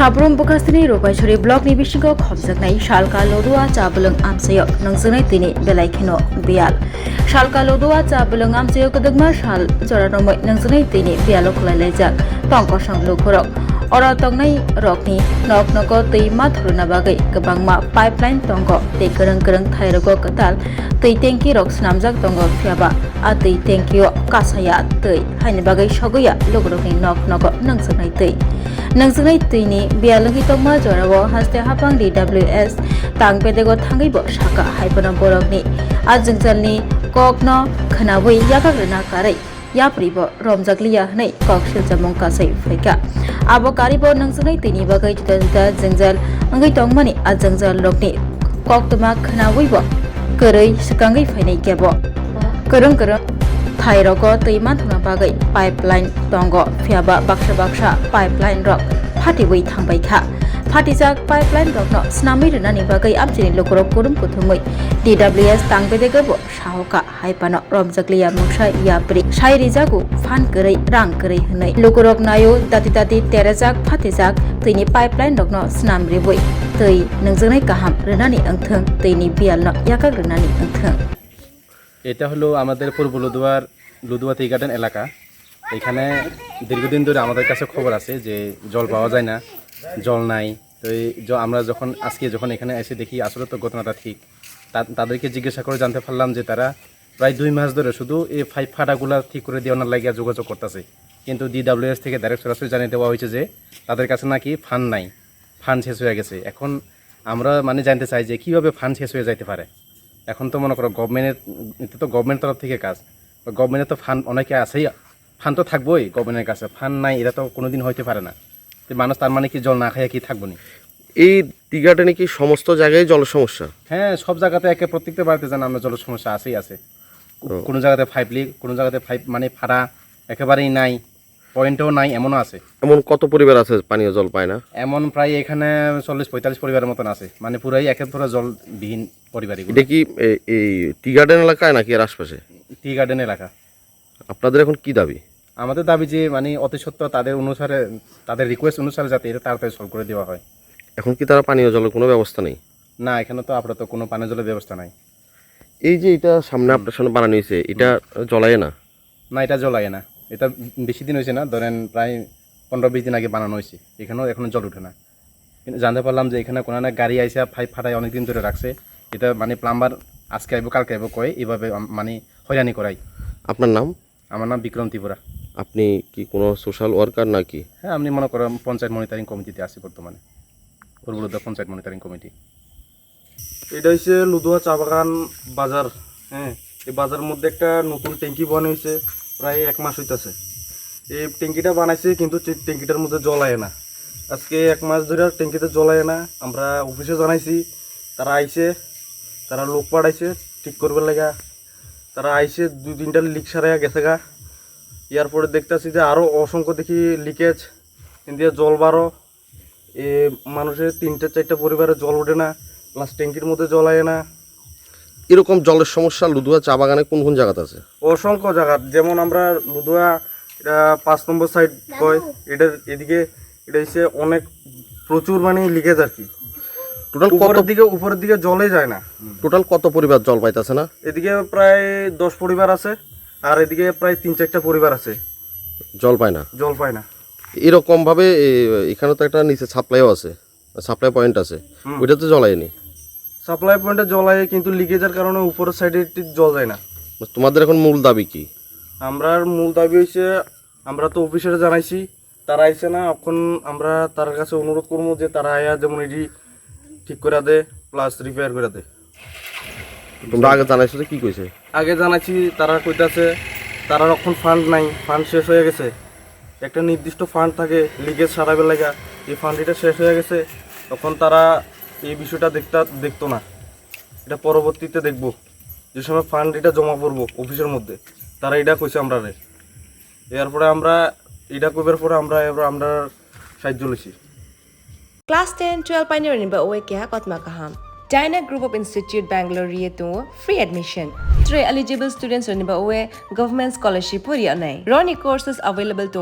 Sabrum Bukasini Ropaishori Block Nibishingo Khobjaknai Shalka Lodua Chabulang Amsayo Nangsunai Tini Belaikino Bial Shalka Lodua Chabulang Amsayo Kadagma Shal Joranomoi Nangsunai Tini Bialokulai Lejak Tongkosang Lukurok Ora Tongnai Rokni Nok Noko Tei Mathuruna Bagai Kabangma Pipeline Tongo Tei Kereng Thairago Katal Tei Tenki Rok Snamjak Tongo Fiaba Atei Tenki Kasaya Tei Haini Bagai Shoguya Lugurokni Nok Noko Nangsunai Tei Nangsunai Tini Bialangi Tongma Jorawo Haste Hapang DWS Tangpedego Tangibo Shaka Haipana Borokni Ajungjalni Kokno Khanabui Yakagrana Karai Yapribo Romjakliya Hnai Kokshil Jamong Kasai Faika Abo Karibo Nangsunai Tini Bagai Juda Jungjal Angai Tongmani Ajungjal Lokni Koktuma Khanabuibo Kerai Sekangai Fainai Kebo Kereng Thairago Teiman Thuna Bagai Pipeline Tongo Fiaba Baksha Pipeline Rock Phatiwei Thangbaikha Phatijak Pipeline Rock no Snami Renani Bagai Amchini Lokorok Kurum Kuthumui DWS Tangpedegabo Shahoka Haipano Romjakliya Muksha Yapri Shai Rijagu Fan Kerai Rang Kerai Hnai Lokorok Nayo Dati Terajak Phatijak Tini Pipeline Rock no Snam Ribui Tei Nangsunai Kaham Renani Angtheng Tini Bial no Yakak Renani Angtheng এটা হলো আমাদের পূর্ব লুদুয়া tea garden এলাকা। এখানে দীর্ঘদিন ধরে আমাদের কাছে খবর আছে যে জল পাওয়া যায় না, জল নাই। তো আমরা যখন এখানে এসে দেখি আসলে তো ঘটনাটা ঠিক। তাদেরকে জিজ্ঞাসা করে জানতে পারলাম যে তারা প্রায় 2 মাস ধরে শুধু এই ফাটাগুলা ঠিক করে দেওয়ার লাগিয়া যোগাযোগ করতেছে, কিন্তু DWS থেকে ডাইরেক্ট সরাসরি জানিয়ে দেওয়া হয়েছে যে তাদের কাছে নাকি ফান্ড নাই, ফান্ড শেষ হয়ে গেছে। এখন আমরা জানতে চাই যে কীভাবে ফান্ড শেষ হয়ে যাইতে পারে। এখন তো মনে করো গভর্নমেন্ট তরফ থেকে কাজ, গভর্নমেন্টের তো ফান্ড অনেকে আছেই, ফান্ড তো থাকবোই গভর্নমেন্টের কাছে, ফান্ড নাই এটা তো কোনোদিন হইতে পারে না। তো মানুষ তার কি জল না খাইয়া কি থাকবো না? এই টি গার্ডেনে কি সমস্ত জায়গায় জলের সমস্যা? হ্যাঁ, সব জায়গাতে প্রত্যেকটা বাড়িতে জানা আমরা জলের সমস্যা আছে। কোনো জায়গাতে পাইপ লিক, কোনো জায়গাতে পাইপ ফাটা একেবারেই নাই, পয়েন্টও নাই, এমনও আছে। এমন কত পরিবার আছে পানীয় জল পায় না? এমন প্রায় এখানে 40-45 পরিবারের মতন আছে, পুরাই একেবারে জলবিহীন পরিবারই। এটা কি এই টি গার্ডেন এলাকায় নাকি এর আশপাশে? টি গার্ডেন এলাকা। আপনাদের এখন কি দাবি? আমাদের দাবি যে অতি সত্ত্বর তাদের রিকোয়েস্ট অনুসারে যাতে এটা তাড়াতাড়ি সলভ করে দেওয়া হয়। এখন কি তারা পানীয় জলের কোনো ব্যবস্থা নেই? না, এখানে তো আপাতত কোনো পানীয় জলের ব্যবস্থা নাই। এই যে এটা সামনে আপনার সামনে বানানো হয়েছে, এটা জ্বলায় না? না, এটা জ্বলায় না। এটা বেশি দিন হয়েছে না, ধরেন প্রায় 15-20 দিন আগে বানানো হয়েছে। এখনো জল উঠে না। কিন্তু জানতে পারলাম যে এখানে কোনো গাড়ি আইসা পাইপ ফাটায় অনেকদিন ধরে রাখছে। এটা প্লাম্বার আজকে আইব কালকে আইব কয়, এইভাবে হয়রানি করাই। আপনার নাম? আমার নাম বিক্রম ত্রিপুরা। আপনি কি কোনো সোশ্যাল ওয়ার্কার নাকি? হ্যাঁ, আমি মনে করেন পঞ্চায়েত মনিটরিং কমিটিতে আছি বর্তমানে, পূর্বলুদুয়া পঞ্চায়েত মনিটরিং কমিটি। এটা হচ্ছে লুদুয়া চা বাগান বাজার। হ্যাঁ, এই বাজারের মধ্যে একটা নতুন ট্যাঙ্কি বানানো হয়েছে, প্রায় 1 মাস হইতেছে। এই ট্যাঙ্কিটা বানাইছে কিন্তু ট্যাঙ্কিটার মধ্যে জল আয় না। আজকে 1 মাস ধরে ট্যাঙ্কিতে জল আয় না। আমরা অফিসে জানাইছি, তারা আইছে, তারা লোক পাঠাইছে ঠিক করবার লাগা। তারা আইছে 2-3টা লিক সারাইয়া গেছে গা। এরপরে দেখতেছি যে আরও অসংখ্য দেখি লিকেজ, কিন্তু জল বারো, এ মানুষের 3-4টা পরিবারে জল ওঠে না, প্লাস ট্যাঙ্কির মধ্যে জল আয় না। এরকম জলের সমস্যা লুদুয়া চা বাগানে কোন কোন জায়গাতে আছে? অসংখ্য জায়গা, যেমন আমরা লুদুয়া এটা 5 নম্বর সাইড কয়, এটার এদিকে এটা হচ্ছে অনেক প্রচুর লিকেজ আর কি। টোটাল উপরের দিকে জলে যায় না। টোটাল কত পরিবার জল পাইতেছে না? এদিকে প্রায় 10 পরিবার আছে, আর এদিকে প্রায় 3-4টা পরিবার আছে জল পায় না। এরকম ভাবে এখানে তো একটা নিচে সাপ্লাইও আছে, সাপ্লাই পয়েন্ট আছে, ওইটাতে জলায়নি। সাপ্লাই পয়েন্টে জল আয়, কিন্তু লিকেজের কারণে উপরের সাইডে জল যায় না। তোমাদের এখন মূল দাবি কি? আমরা মূল দাবি হয়েছে, আমরা তো অফিসারে জানাইছি, তারা আইছে না। এখন আমরা তার কাছে অনুরোধ করবো যে তারা আয়া যেমন এটি ঠিক করে দে, প্লাস রিপেয়ার করে দে। তোমরা আগে জানাইছো কি কইছে? আগে জানাইছি, তারা কইতাছে তারা এখন ফান্ড নাই, ফান্ড শেষ হয়ে গেছে। একটা নির্দিষ্ট ফান্ড থাকে লিকেজ সারাবে লাগা, এই ফান্ডটা শেষ হয়ে গেছে। তখন তারা এই বিষয়টা দেখতো না, এটা পরবর্তীতে দেখবো যে সময় ফান্ড এটা জমা পড়বো অফিসের মধ্যে। তারা এটা কইছে আমরা রে, এরপরে আমরা এটা কইবার পরে আমরা সাহায্য লইছি। Class 10-12 pioneering ba oe kya kotma kaham. Dyna Group of Institute Bangalore to free admission. 3 eligible students are ba oe government scholarship puri anai. Roni courses available to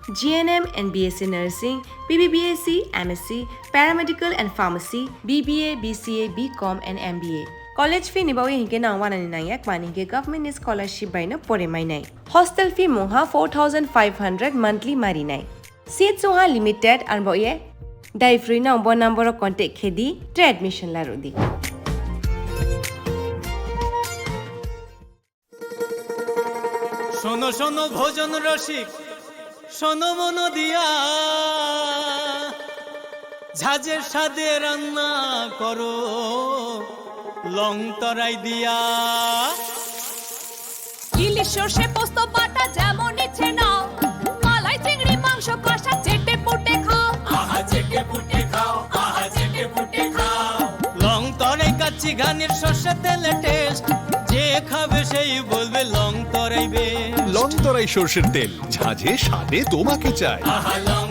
GNM and BSc Nursing, BBBSc, MSc, Paramedical and Pharmacy, BBA, BCA, BCom and MBA. College fee ni bawi hinke na wana ni nang yak mani ke government scholarship bai na pore mai nai. Hostel fee moha 4,500 monthly mari nai. Seat soha limited and bawi dai free na umbo number of contact khedi tre admission la rodi. শোনো শোনো ভোজন রসিক শোনো মন দিয়া ঝাঁঝের স্বাদে রান্না করো লং তরাই দিয়া ইলিশ সর্ষে পোস্ত বাটা যেমন ইচ্ছে নাও মালাই চিংড়ি মাংস কষা চেটে পুটে খাও আহা চেটে পুটে খাও আহা চেটে পুটে খাও লং তরাই কাচ্চি ঘানির সর্ষে তেলে টেস্ট যে খাবে সেই বলবে লং তরাই বেশ লং তরাই সর্ষের তেল ঝাঁঝে স্বাদে তোমাকে চাই আহা লং